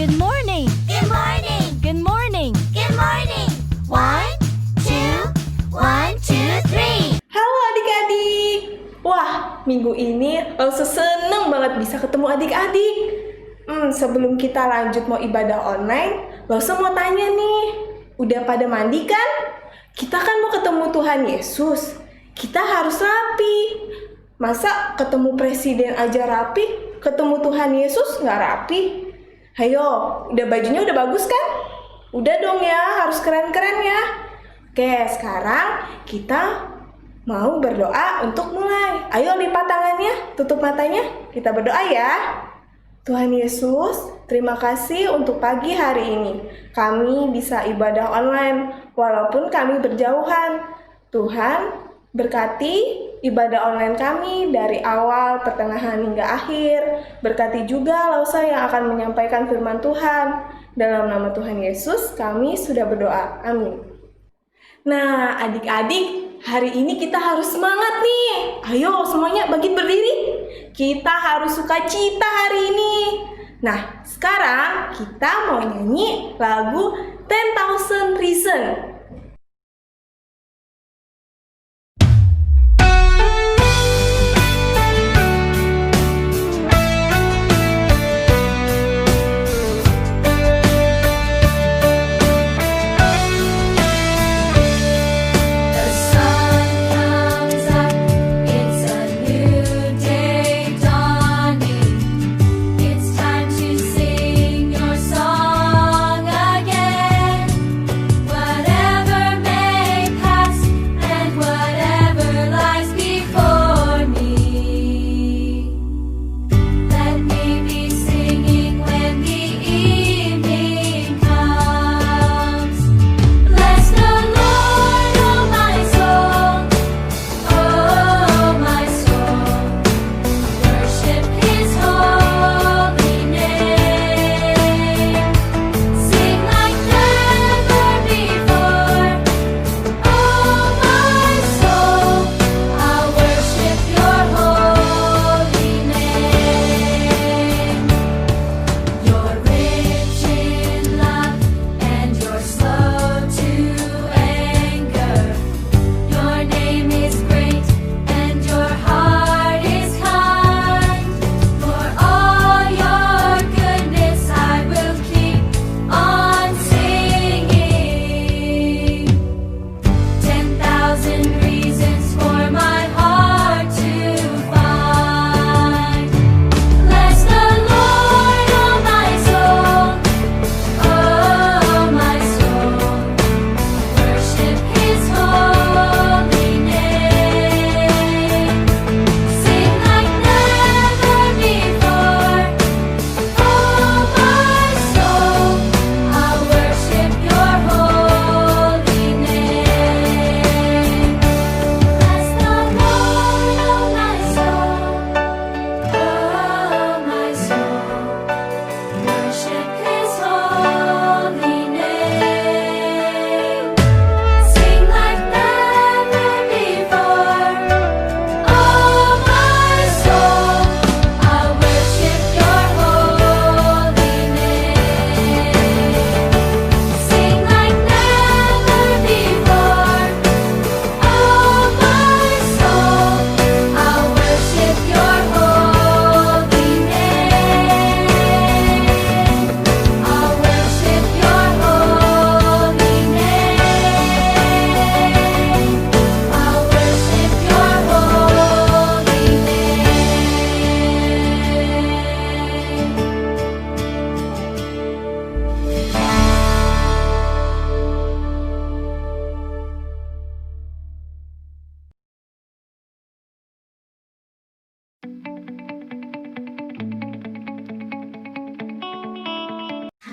Good morning. Good morning. Good morning. Good morning. 1, 2, 1, 2, 3. Halo adik-adik. Wah, minggu ini Elsa seneng banget bisa ketemu adik-adik. Sebelum kita lanjut mau ibadah online, Elsa mau tanya nih, udah pada mandi kan? Kita kan mau ketemu Tuhan Yesus, kita harus rapi. Masa ketemu presiden aja rapi, ketemu Tuhan Yesus nggak rapi? Hayo, udah bajunya udah bagus kan? Udah dong ya, harus keren-keren ya. Oke, sekarang kita mau berdoa untuk mulai. Ayo lipat tangannya, tutup matanya, kita berdoa ya. Tuhan Yesus, terima kasih untuk pagi hari ini. Kami bisa ibadah online walaupun kami berjauhan. Tuhan, berkati ibadah online kami dari awal, pertengahan hingga akhir. Berkati juga Lausa yang akan menyampaikan firman Tuhan. Dalam nama Tuhan Yesus, kami sudah berdoa. Amin. Nah, adik-adik, hari ini kita harus semangat nih. Ayo semuanya bangkit berdiri. Kita harus sukacita hari ini. Nah, sekarang kita mau nyanyi lagu 10,000 Reasons.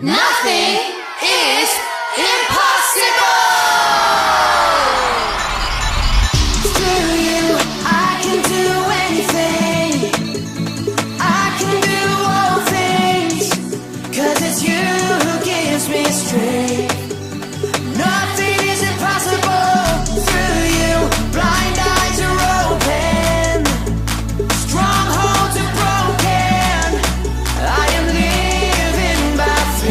Nothing is impossible. Through you, I can do anything. I can do all things. 'Cause it's you who gives me strength. Nothing is impossible. Through you, blind eyes are open. Strongholds are broken. I am living by faith.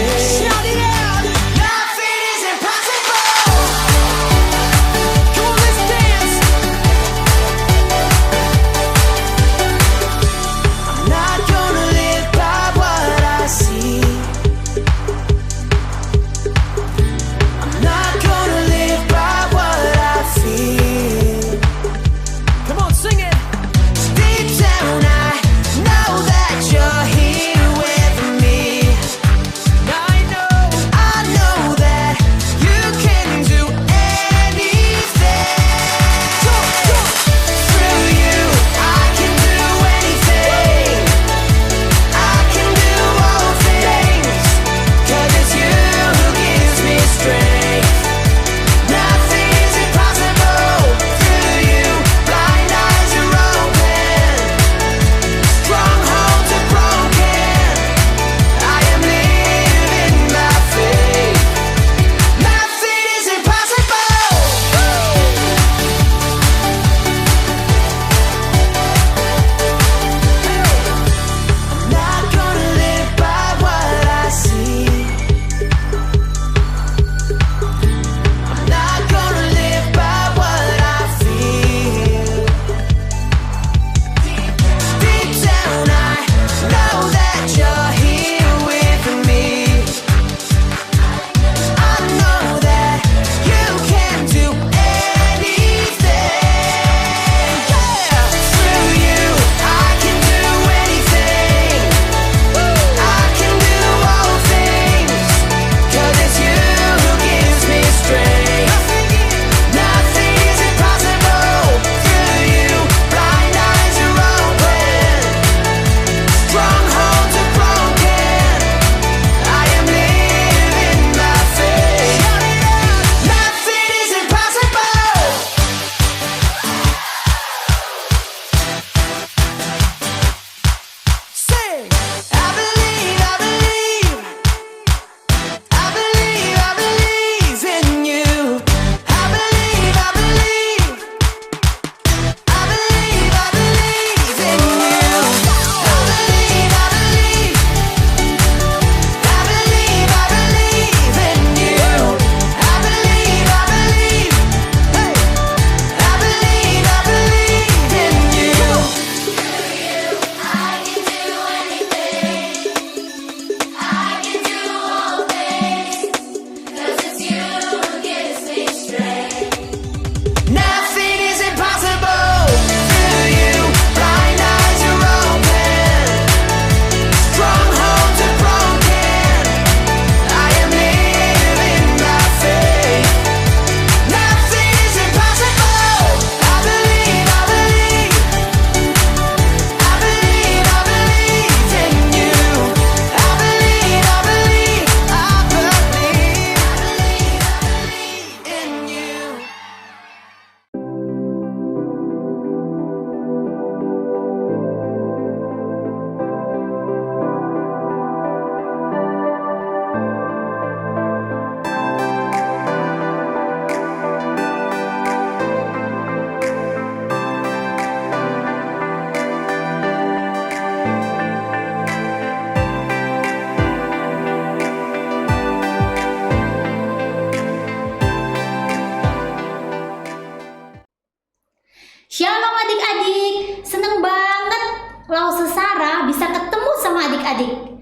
Shalom adik-adik, seneng banget Lau Sesara bisa ketemu sama adik-adik.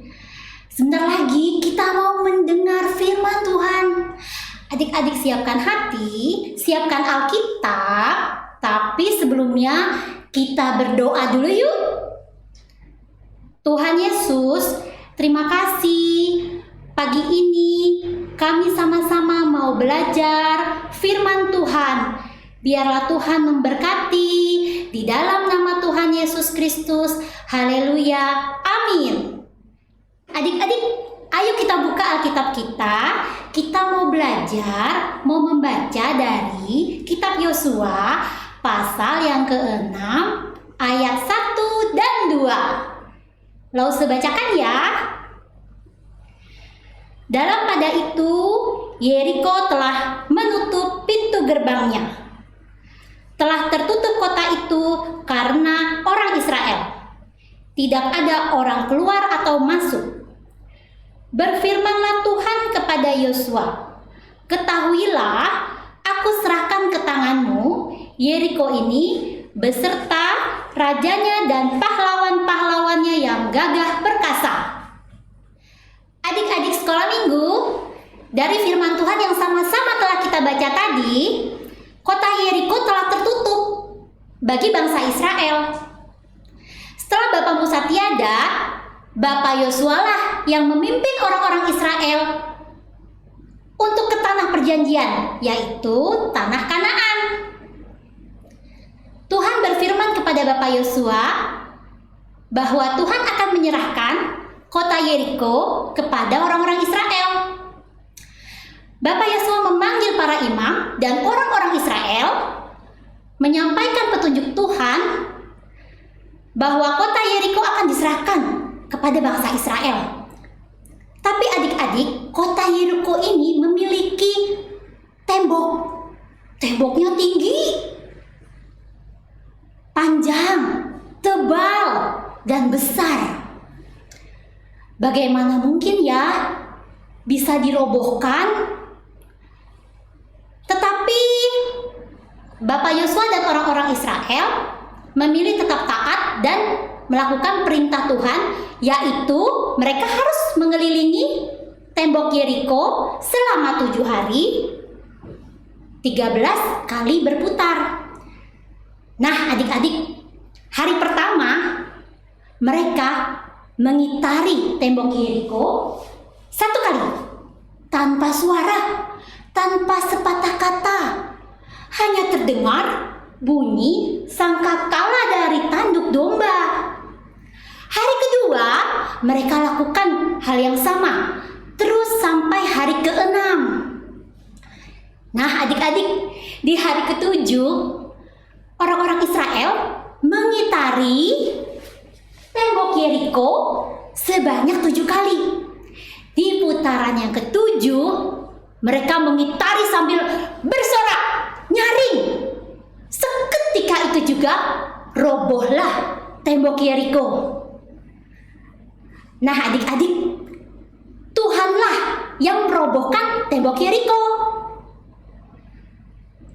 Sebentar lagi kita mau mendengar firman Tuhan. Adik-adik siapkan hati, siapkan Alkitab, tapi sebelumnya kita berdoa dulu yuk. Tuhan Yesus, terima kasih pagi ini kami sama-sama mau belajar firman Tuhan. Biarlah Tuhan memberkati di dalam nama Tuhan Yesus Kristus. Haleluya. Amin. Adik-adik, ayo kita buka Alkitab kita. Kita mau belajar, mau membaca dari kitab Yosua pasal yang ke-6 ayat 1 dan 2. Lalu bacakan ya. Dalam pada itu, Yeriko telah menutup pintu gerbangnya. Telah tertutup kota itu karena orang Israel. Tidak ada orang keluar atau masuk. Berfirmanlah Tuhan kepada Yosua, ketahuilah, aku serahkan ke tanganmu Yeriko ini beserta rajanya dan pahlawan-pahlawannya yang gagah perkasa. Adik-adik sekolah minggu, dari firman Tuhan yang sama-sama telah kita baca tadi, kota Yeriko telah tertutup bagi bangsa Israel. Setelah Bapak Musa tiada, Bapak Yosua lah yang memimpin orang-orang Israel untuk ke tanah perjanjian, yaitu tanah Kanaan. Tuhan berfirman kepada Bapak Yosua bahwa Tuhan akan menyerahkan kota Yeriko kepada orang-orang Israel. Bapak Yosua memanggil para imam dan orang-orang Israel menyampaikan petunjuk Tuhan bahwa kota Yeriko akan diserahkan kepada bangsa Israel. Tapi adik-adik, kota Yeriko ini memiliki tembok. Temboknya tinggi, panjang, tebal, dan besar. Bagaimana mungkin ya bisa dirobohkan? Tetapi Bapak Yosua dan orang-orang Israel memilih tetap taat dan melakukan perintah Tuhan, yaitu mereka harus mengelilingi tembok Yeriko selama 7 hari, 13 kali berputar. Nah adik-adik, hari pertama mereka mengitari tembok Yeriko 1 kali, tanpa suara, tanpa sepatah kata, hanya terdengar bunyi sangkakala dari tanduk domba. Hari kedua, mereka lakukan hal yang sama, terus sampai hari ke-6. Nah adik-adik, di hari ke-7, orang-orang Israel mengitari tembok Yeriko sebanyak 7 kali. Di putaran yang ke-7, mereka mengitari sambil bersorak, nyaring. Seketika itu juga robohlah tembok Yeriko. Nah adik-adik, Tuhanlah yang merobohkan tembok Yeriko.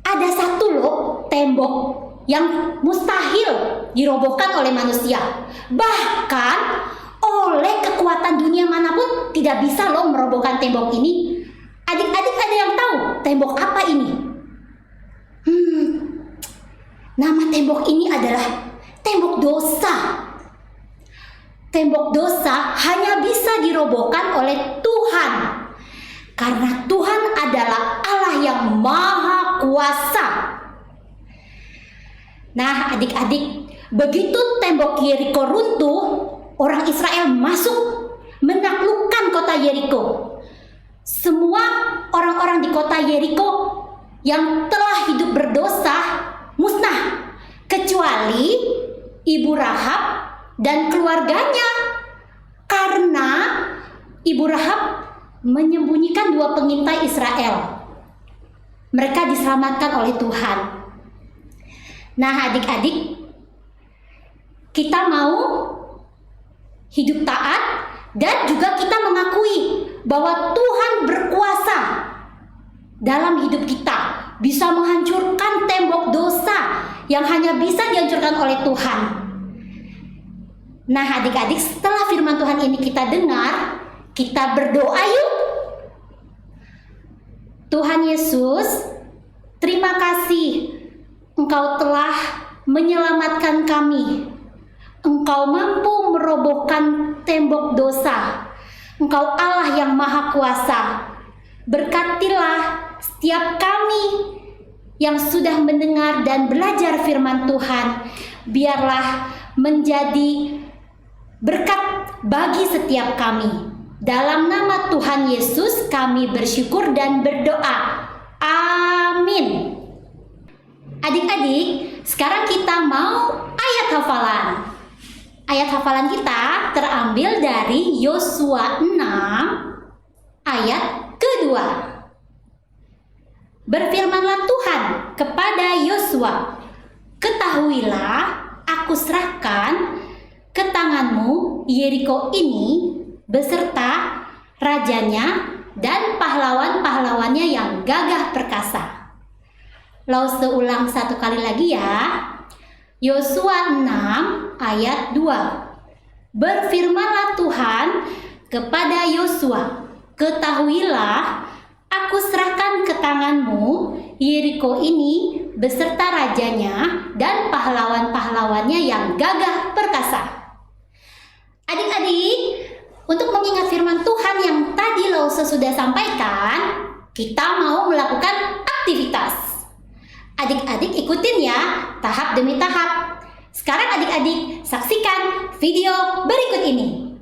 Ada satu loh tembok yang mustahil dirobohkan oleh manusia. Bahkan oleh kekuatan dunia manapun tidak bisa loh merobohkan tembok ini. Adik-adik ada yang tahu tembok apa ini? Nama tembok ini adalah tembok dosa. Tembok dosa hanya bisa dirobohkan oleh Tuhan. Karena Tuhan adalah Allah yang maha kuasa. Nah adik-adik, begitu tembok Yeriko runtuh, orang Israel masuk menaklukkan kota Yeriko. Semua orang-orang di kota Yeriko yang telah hidup berdosa musnah, kecuali Ibu Rahab dan keluarganya, karena Ibu Rahab menyembunyikan 2 pengintai Israel. Mereka diselamatkan oleh Tuhan. Nah adik-adik, kita mau hidup taat dan juga kita mengakui bahwa Tuhan berkuasa dalam hidup kita, bisa menghancurkan tembok dosa yang hanya bisa dihancurkan oleh Tuhan. Nah, adik-adik, setelah firman Tuhan ini kita dengar, kita berdoa yuk. Tuhan Yesus, terima kasih Engkau telah menyelamatkan kami. Engkau mampu merobohkan tembok dosa. Engkau Allah yang Maha Kuasa. Berkatilah setiap kami yang sudah mendengar dan belajar firman Tuhan. Biarlah menjadi berkat bagi setiap kami. Dalam nama Tuhan Yesus kami bersyukur dan berdoa. Amin. Adik-adik, sekarang kita mau ayat hafalan. Ayat hafalan kita terambil dari Yosua 6 ayat kedua. Berfirmanlah Tuhan kepada Yosua, ketahuilah aku serahkan ke tanganmu Yeriko ini beserta rajanya dan pahlawan-pahlawannya yang gagah perkasa. Lalu seulang satu kali lagi ya. Yosua 6 ayat 2. Berfirmanlah Tuhan kepada Yosua, ketahuilah aku serahkan ke tanganmu Yeriko ini beserta rajanya dan pahlawan-pahlawannya yang gagah perkasa. Adik-adik, untuk mengingat firman Tuhan yang tadi Lause sudah sampaikan, kita mau melakukan aktivitas. Adik-adik ikutin ya, tahap demi tahap. Sekarang adik-adik saksikan video berikut ini.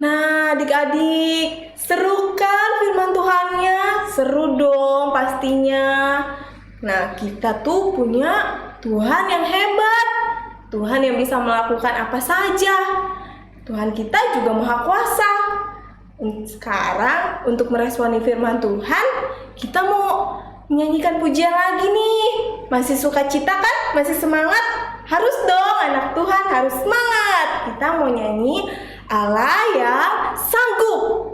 Nah, adik-adik, seru kan firman Tuhannya? Seru dong pastinya. Nah, kita tuh punya Tuhan yang hebat. Tuhan yang bisa melakukan apa saja. Tuhan kita juga Maha Kuasa. Sekarang untuk meresponi firman Tuhan, kita mau menyanyikan pujian lagi nih. Masih sukacita kan? Masih semangat? Harus dong, anak Tuhan harus semangat. Kita mau nyanyi Allah yang sanggup.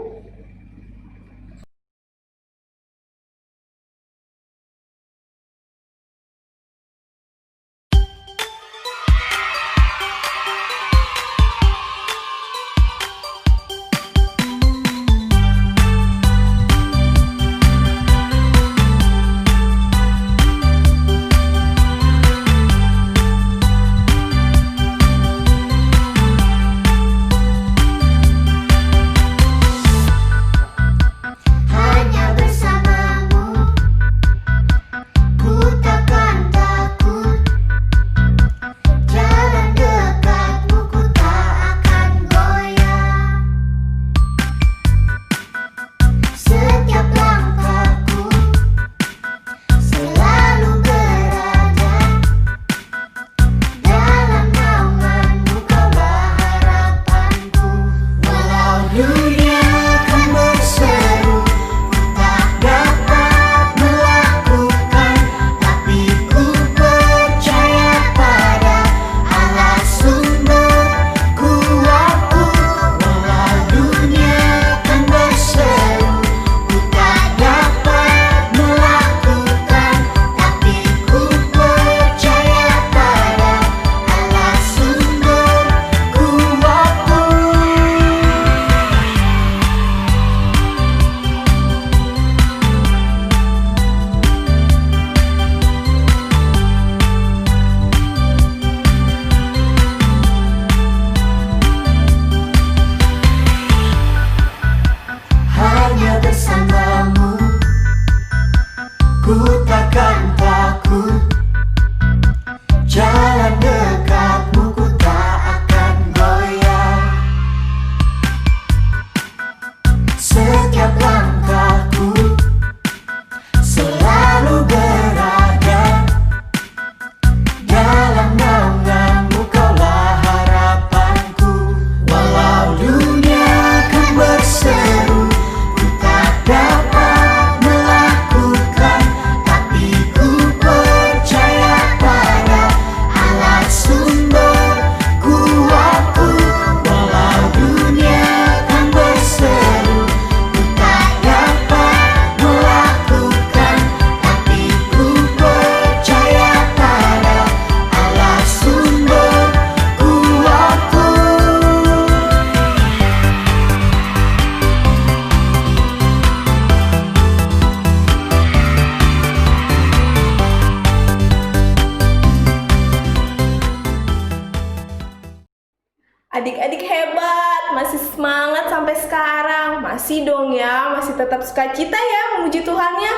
Adik-adik hebat, masih semangat sampai sekarang. Masih dong ya, masih tetap sukacita ya memuji Tuhannya.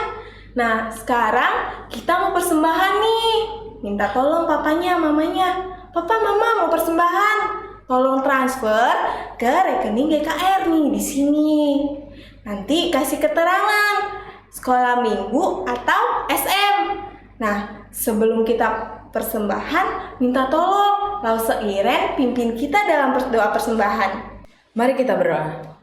Nah, sekarang kita mau persembahan nih. Minta tolong papanya, mamanya. Papa, mama mau persembahan. Tolong transfer ke rekening GKR nih di sini. Nanti kasih keterangan sekolah minggu atau SM. Nah, sebelum kita persembahan, minta tolong Lause Iren pimpin kita dalam doa persembahan. Mari kita berdoa.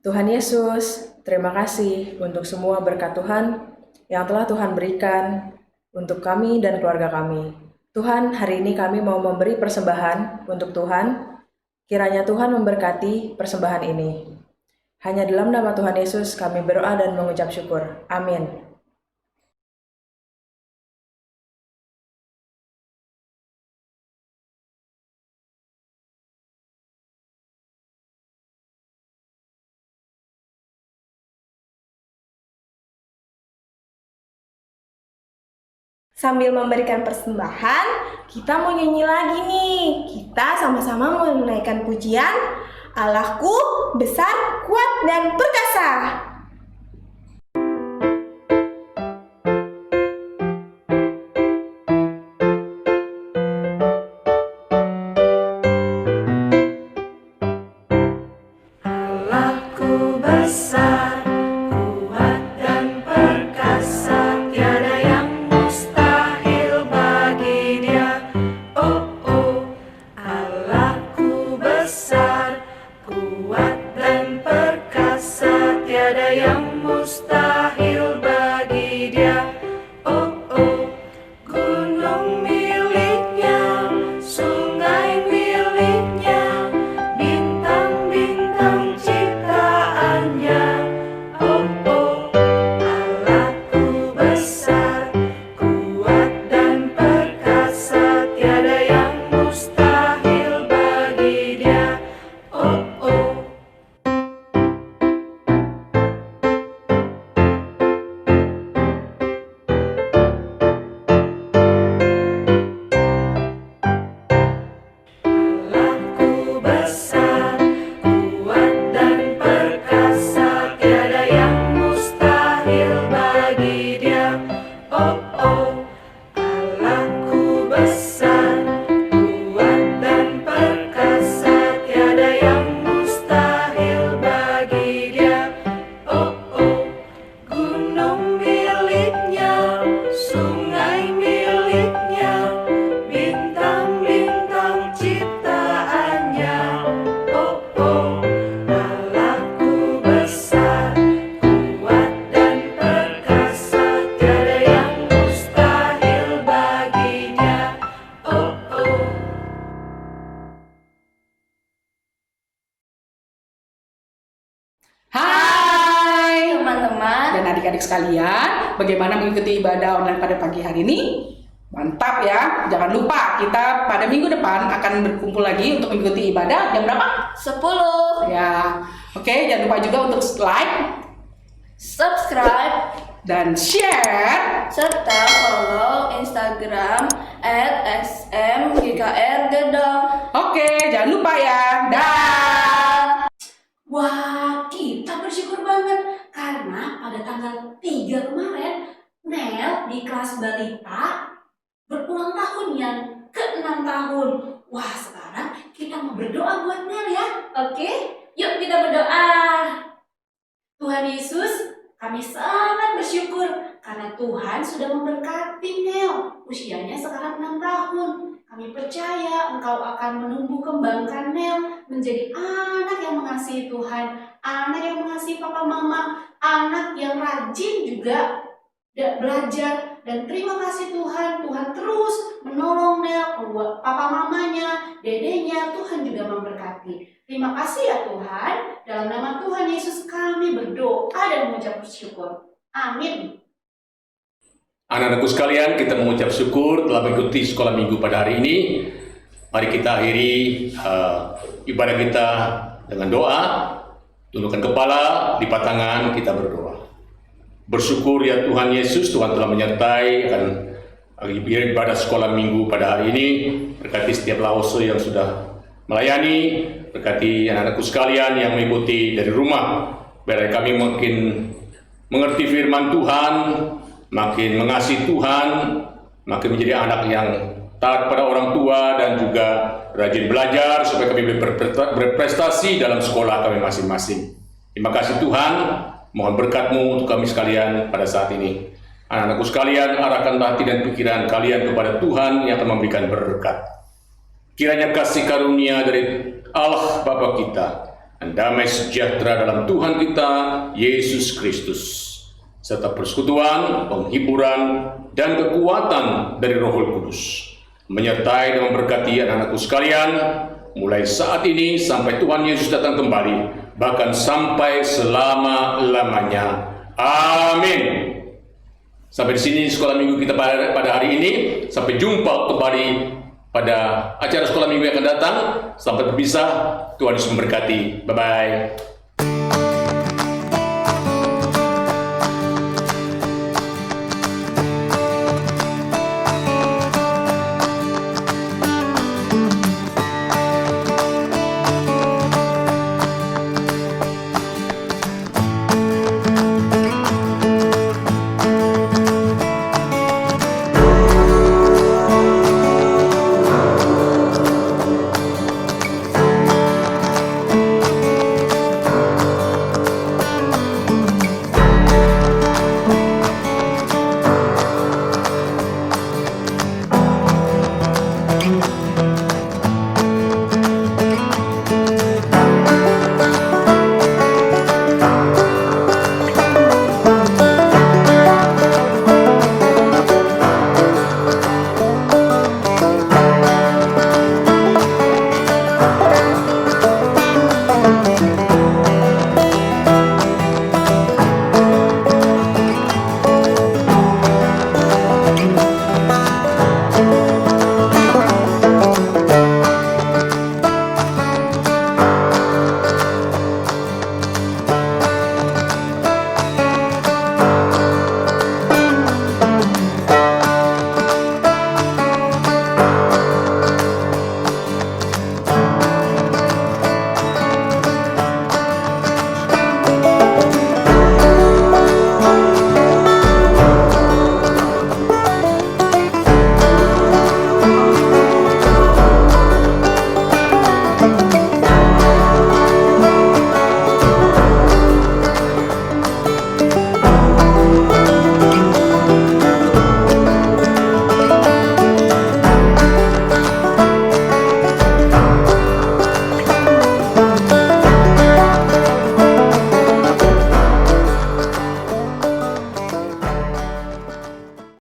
Tuhan Yesus, terima kasih untuk semua berkat Tuhan yang telah Tuhan berikan untuk kami dan keluarga kami. Tuhan, hari ini kami mau memberi persembahan untuk Tuhan. Kiranya Tuhan memberkati persembahan ini. Hanya dalam nama Tuhan Yesus kami berdoa dan mengucap syukur. Amin. Sambil memberikan persembahan, kita mau nyanyi lagi nih. Kita sama-sama mau menaikkan pujian Allahku besar, kuat, dan perkasa. sekalian, bagaimana mengikuti ibadah online pada pagi hari ini? Mantap ya, jangan lupa kita pada minggu depan akan berkumpul lagi untuk mengikuti ibadah jam berapa? 10. Ya, oke, jangan lupa juga untuk like Subscribe dan share. serta follow Instagram @smgkrgedong. Oke, jangan lupa ya. Dah. Wah, kita bersyukur banget karena pada tanggal 3 kemarin Nel di kelas balita berulang tahun yang ke-6 tahun. Wah, sekarang kita mau berdoa buat Nel ya. Oke, yuk kita berdoa. Tuhan Yesus, kami sangat bersyukur karena Tuhan sudah memberkati Nel. Usianya sekarang 6 tahun. Kami percaya Engkau akan menumbuh kembangkan Nel menjadi anak yang mengasihi Tuhan, anak yang mengasihi papa mama, anak yang rajin juga belajar. Dan terima kasih Tuhan, Tuhan terus menolong Nel, papa mamanya, dedenya, Tuhan juga memberkati. Terima kasih ya Tuhan, dalam nama Tuhan Yesus kami berdoa dan mengucap bersyukur. Amin. Anak-anakku sekalian, kita mengucap syukur telah mengikuti sekolah minggu pada hari ini. Mari kita akhiri ibadah kita dengan doa. Tundukkan kepala, lipat tangan, kita berdoa. Bersyukur ya Tuhan Yesus, Tuhan telah menyertai akan ibadah sekolah minggu pada hari ini. Berkati setiap lauso yang sudah melayani, berkati anak-anakku sekalian yang mengikuti dari rumah. Biar kami makin mengerti firman Tuhan, makin mengasihi Tuhan, makin menjadi anak yang taat pada orang tua dan juga rajin belajar supaya kami berprestasi dalam sekolah kami masing-masing. Terima kasih Tuhan, mohon berkat-Mu untuk kami sekalian pada saat ini. Anak-anakku sekalian, arahkan hati dan pikiran kalian kepada Tuhan yang akan memberikan berkat. Kiranya kasih karunia dari Allah Bapa kita dan damai sejahtera dalam Tuhan kita, Yesus Kristus, serta persekutuan, penghiburan, dan kekuatan dari Roh Kudus menyertai dan memberkati anak-anakku sekalian mulai saat ini sampai Tuhan Yesus datang kembali, bahkan sampai selama-lamanya. Amin. Sampai di sini sekolah minggu kita pada hari ini. Sampai jumpa kembali pada acara sekolah minggu yang akan datang. Sampai berpisah. Tuhan Yesus memberkati. Bye-bye.